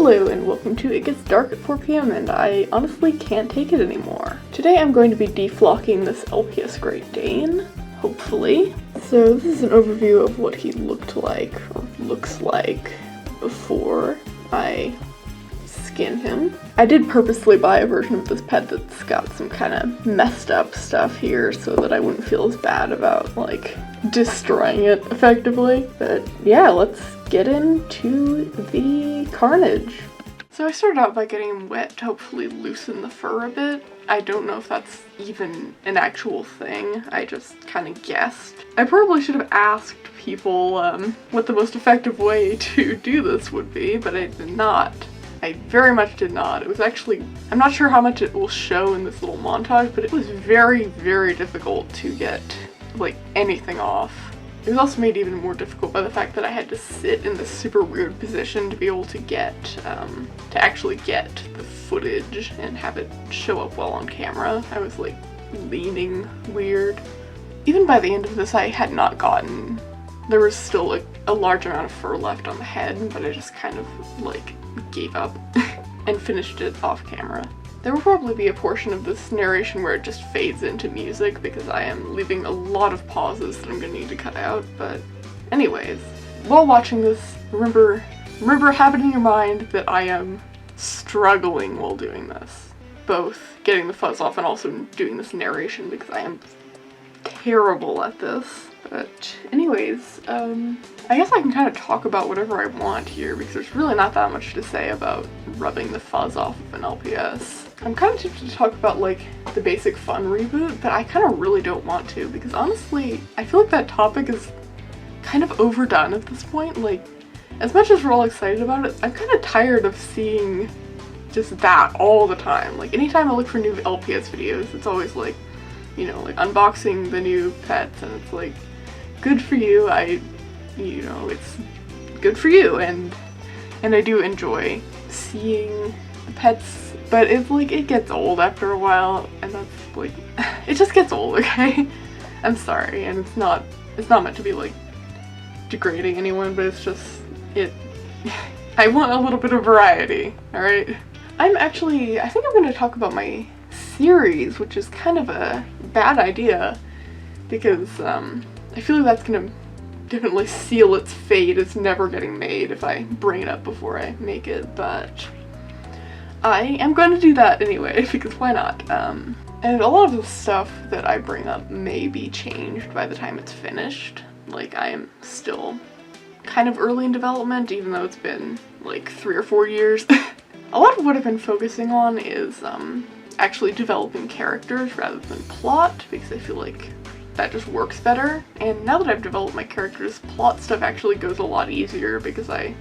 Hello and welcome to It Gets Dark at 4 p.m. and I honestly can't take it anymore. Today I'm going to be deflocking this LPS Great Dane, hopefully. So this is an overview of what he looked like, or looks like, before I skin him. I did purposely buy a version of this pet that's got some kind of messed up stuff here so that I wouldn't feel as bad about, like, destroying it effectively. But yeah, let's get into the carnage. So I started out by getting him wet to hopefully loosen the fur a bit. I don't know if that's even an actual thing, I just kind of guessed. I probably should have asked people what the most effective way to do this would be, but I did not. I very much did not. It was actually, I'm not sure how much it will show in this little montage, but it was very, very difficult to get, like, anything off. It was also made even more difficult by the fact that I had to sit in this super weird position to be able to get, to actually get the footage and have it show up well on camera. I was, like, leaning weird. Even by the end of this, I had not gotten, there was still, like, a large amount of fur left on the head, but I just kind of, like, gave up and finished it off camera. There will probably be a portion of this narration where it just fades into music because I am leaving a lot of pauses that I'm gonna need to cut out, but anyways, while watching this, remember have it in your mind that I am struggling while doing this. Both getting the fuzz off and also doing this narration because I am terrible at this. But anyways, I guess I can kind of talk about whatever I want here because there's really not that much to say about rubbing the fuzz off of an LPS. I'm kind of tempted to talk about, like, the basic fun reboot, but I kind of really don't want to because honestly, I feel like that topic is kind of overdone at this point. Like, as much as we're all excited about it, I'm kind of tired of seeing just that all the time. Like, anytime I look for new LPS videos, it's always like, you know, like unboxing the new pets, and it's like, good for you, you know, it's good for you, and I do enjoy seeing the pets, but it's like, it gets old after a while, and that's like, it just gets old, okay? I'm sorry, and it's not meant to be like degrading anyone, but it's just, I want a little bit of variety, alright? I think I'm gonna talk about my series, which is kind of a bad idea because I feel like that's gonna definitely seal its fate as never getting made if I bring it up before I make it, but I am going to do that anyway because why not? And a lot of the stuff that I bring up may be changed by the time it's finished. Like, I am still kind of early in development even though it's been like 3 or 4 years. A lot of what I've been focusing on is actually developing characters rather than plot because I feel like that just works better. And now that I've developed my characters, plot stuff actually goes a lot easier because I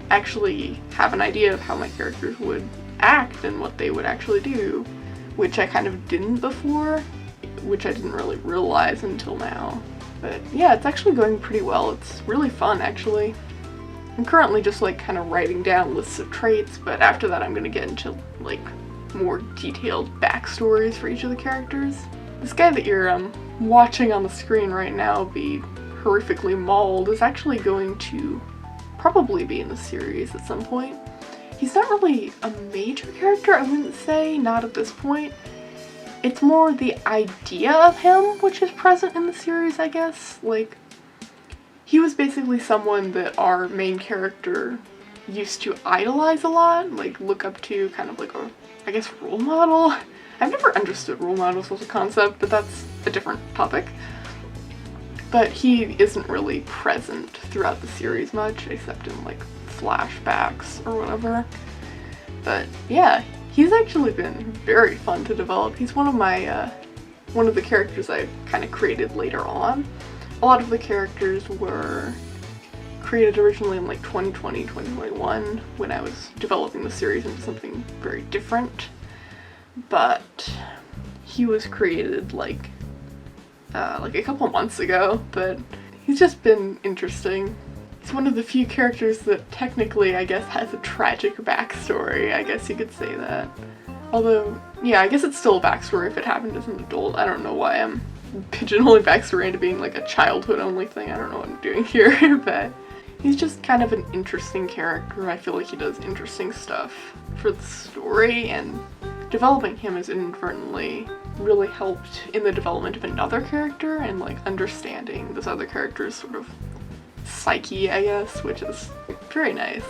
actually have an idea of how my characters would act and what they would actually do, which I kind of didn't before, which I didn't really realize until now. But yeah, it's actually going pretty well. It's really fun, actually. I'm currently just, like, kind of writing down lists of traits, but after that I'm gonna get into, like, more detailed backstories for each of the characters. This guy that you're watching on the screen right now be horrifically mauled is actually going to probably be in the series at some point. He's not really a major character, I wouldn't say, not at this point. It's more the idea of him which is present in the series, I guess. Like, he was basically someone that our main character used to idolize a lot, like look up to, kind of like a, I guess, role model. I've never understood role models as a concept, but that's a different topic. But he isn't really present throughout the series much, except in, like, flashbacks or whatever. But yeah, he's actually been very fun to develop. He's one of my, one of the characters I kind of created later on. A lot of the characters were created originally in, like, 2020, 2021, when I was developing the series into something very different. But he was created like a couple months ago, but he's just been interesting. He's one of the few characters that technically, I guess, has a tragic backstory, I guess you could say that. Although, yeah, I guess it's still a backstory if it happened as an adult. I don't know why I'm pigeonholing backstory into being like a childhood only thing. I don't know what I'm doing here, but He's just kind of an interesting character. I feel like he does interesting stuff for the story, and developing him has inadvertently really helped in the development of another character and like understanding this other character's sort of psyche, I guess, which is very nice.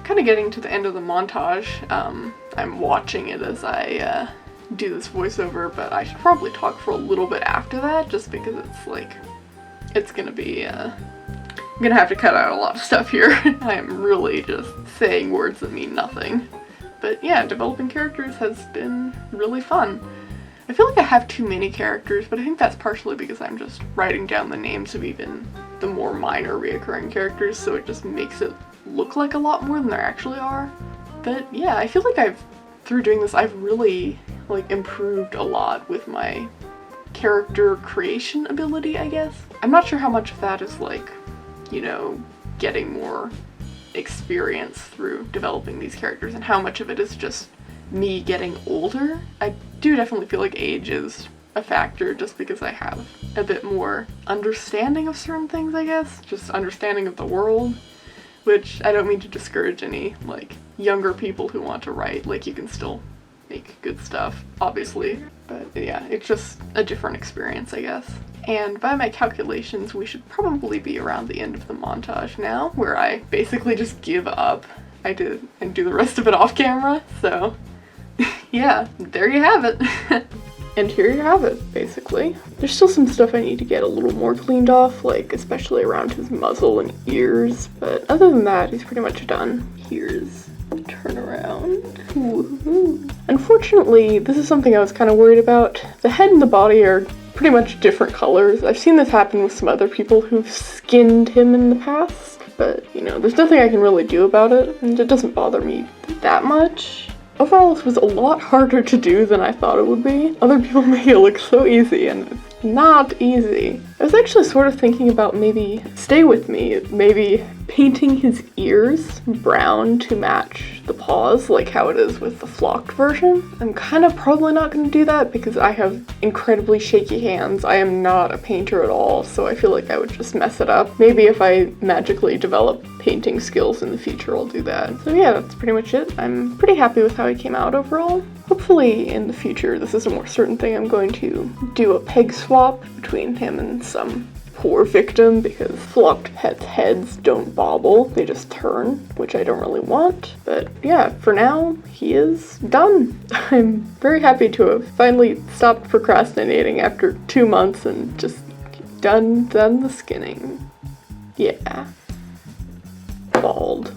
Kind of getting to the end of the montage. I'm watching it as I do this voiceover, but I should probably talk for a little bit after that, just because it's like, it's gonna be, I'm gonna have to cut out a lot of stuff here. I am really just saying words that mean nothing. But yeah, developing characters has been really fun. I feel like I have too many characters, but I think that's partially because I'm just writing down the names of even the more minor reoccurring characters, so it just makes it look like a lot more than there actually are. But yeah, I feel like through doing this, I've really like improved a lot with my character creation ability, I guess. I'm not sure how much of that is like, you know, getting more experience through developing these characters and how much of it is just me getting older. I do definitely feel like age is a factor just because I have a bit more understanding of certain things, I guess. Just understanding of the world. Which I don't mean to discourage any like younger people who want to write, like you can still make good stuff, obviously, but yeah, it's just a different experience, I guess. And by my calculations, we should probably be around the end of the montage now, where I basically just give up. I did and do the rest of it off camera, so yeah, there you have it. And here you have it, basically. There's still some stuff I need to get a little more cleaned off, like especially around his muzzle and ears, but other than that, he's pretty much done. Here's the turnaround. Woohoo. Unfortunately, this is something I was kind of worried about. The head and the body are pretty much different colors. I've seen this happen with some other people who've skinned him in the past, but you know, there's nothing I can really do about it, and it doesn't bother me that much. Overall, this was a lot harder to do than I thought it would be. Other people make it look so easy, and it's not easy. I was actually sort of thinking about maybe maybe painting his ears brown to match the paws, like how it is with the flocked version. I'm kind of probably not going to do that because I have incredibly shaky hands. I am not a painter at all, so I feel like I would just mess it up. Maybe if I magically develop painting skills in the future, I'll do that. So yeah, that's pretty much it. I'm pretty happy with how he came out overall. Hopefully in the future, this is a more certain thing, I'm going to do a peg swap between him and some poor victim, because flocked pets' heads don't bobble, they just turn, which I don't really want. But yeah, for now, he is done. I'm very happy to have finally stopped procrastinating after 2 months and just done the skinning. Yeah. Bald.